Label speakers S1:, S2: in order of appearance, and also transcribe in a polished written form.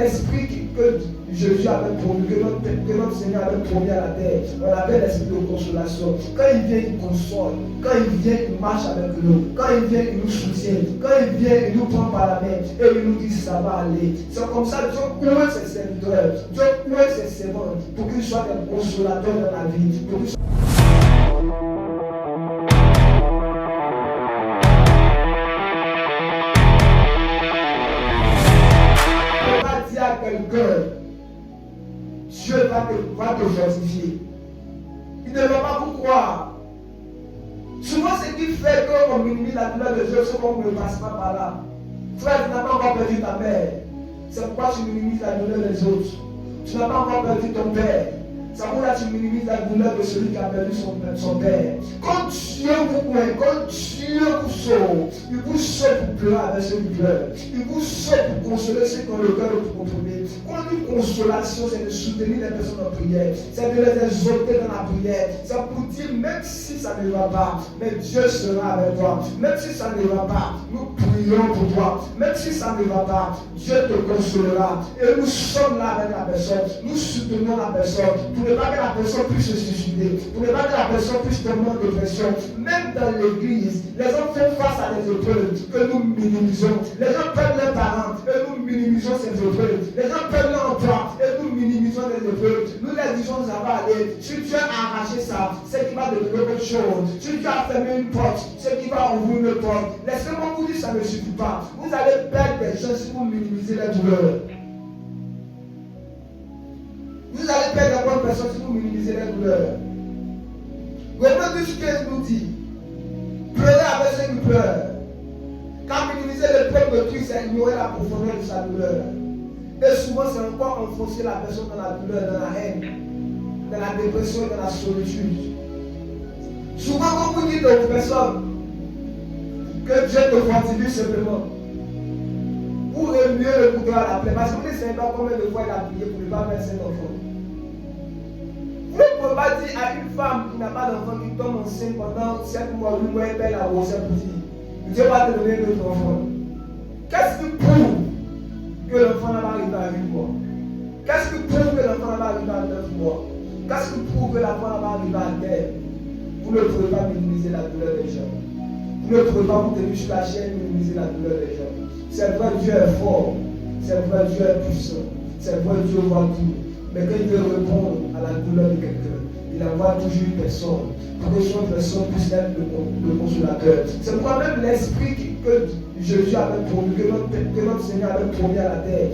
S1: l'esprit que Jésus avait promis, que notre Seigneur avait promis à la terre. On l'appelle l'esprit de consolation. Quand il vient, il console. Quand il vient, il marche avec nous. Quand il vient, il nous soutient. Quand il vient, il nous prend par la main et il nous dit ça va aller. C'est comme ça Dieu ouvre ses serviteurs, Dieu ouvre ses servants pour qu'ils soient des consolateurs dans la vie. Pour qu'ils soient... à quelqu'un, Dieu va te fortifier. Il ne va pas vous croire. Souvent, ce qui fait qu'on minimise la douleur de Dieu, c'est qu'on ne passe pas par là. Frère, tu n'as pas encore perdu ta mère. C'est pourquoi tu minimises la douleur des autres. Tu n'as pas encore perdu ton père. C'est pourquoi tu minimises la douleur de celui qui a perdu son père. Quand Dieu vous connaît, quand Dieu vous sauve, il vous sauve pour pleurer avec ceux qui pleurent. Il vous sauve pour consoler ceux qui ont le cœur pour compromis. Quand on dit consolation, c'est de soutenir les personnes en prière. C'est de les exhorter dans la prière. C'est pour dire, même si ça ne va pas, mais Dieu sera avec toi. Même si ça ne va pas, nous prions pour toi. Même si ça ne va pas, Dieu te consolera. Et nous sommes là avec la personne. Nous soutenons la personne. Pour ne pas que la personne puisse se suicider. Pour ne pas que la personne puisse tomber en dépression. Même dans l'église, les gens font face à des épreuves que nous minimisons. Les gens perdent leurs parents et nous minimisons ces épreuves. Les gens perdent leur emploi et nous minimisons les épreuves. Nous les disons ça va aller. Si Dieu a arraché ça, c'est qu'il va devenir autre chose. Si Dieu a fermé une porte, c'est qu'il va ouvrir une porte. Laissez-moi vous dire ça ne suffit pas. Vous allez perdre des gens si vous minimisez la douleur. Vous allez perdre la bonne personne si vous minimisez la douleur. Romains 12:15 nous dit, pleurez avec ceux qui pleurent. Quand minimiser le peuple de Christ, c'est ignorer la profondeur de sa douleur. Et souvent, c'est encore enfoncer la personne dans la douleur, dans la haine, dans la dépression, dans la solitude. Souvent, quand vous dites aux personnes que Dieu te fortifie simplement, vous remuez le couteau à la plaie. Parce que vous ne savez pas combien de fois il a prié pour ne pas faire cet enfant. Vous ne pouvez pas dire à une femme qui n'a pas d'enfant, qui tombe enceinte pendant 7 mois, 8 mois, elle paie la grossesse pour dire Dieu va te donner un autre enfant. Qu'est-ce qui prouve que l'enfant n'a pas arrivé à 8 mois? Qu'est-ce qui prouve que l'enfant n'a pas arrivé à 9 mois? Qu'est-ce qui prouve que l'enfant n'a pas arrivé à terre? Vous ne pouvez pas minimiser la douleur des gens. Vous ne pouvez pas vous tenir sur la chaîne et minimiser la douleur des gens. C'est vrai, Dieu est fort. C'est vrai, Dieu est puissant. C'est vrai, Dieu voit tout. Mais quand il veut répondre à la douleur de quelqu'un, il envoie toujours une personne. Pour que cette personne puisse être le consolateur. C'est pourquoi même l'esprit que Jésus avait promis, que notre Seigneur avait promis à la terre.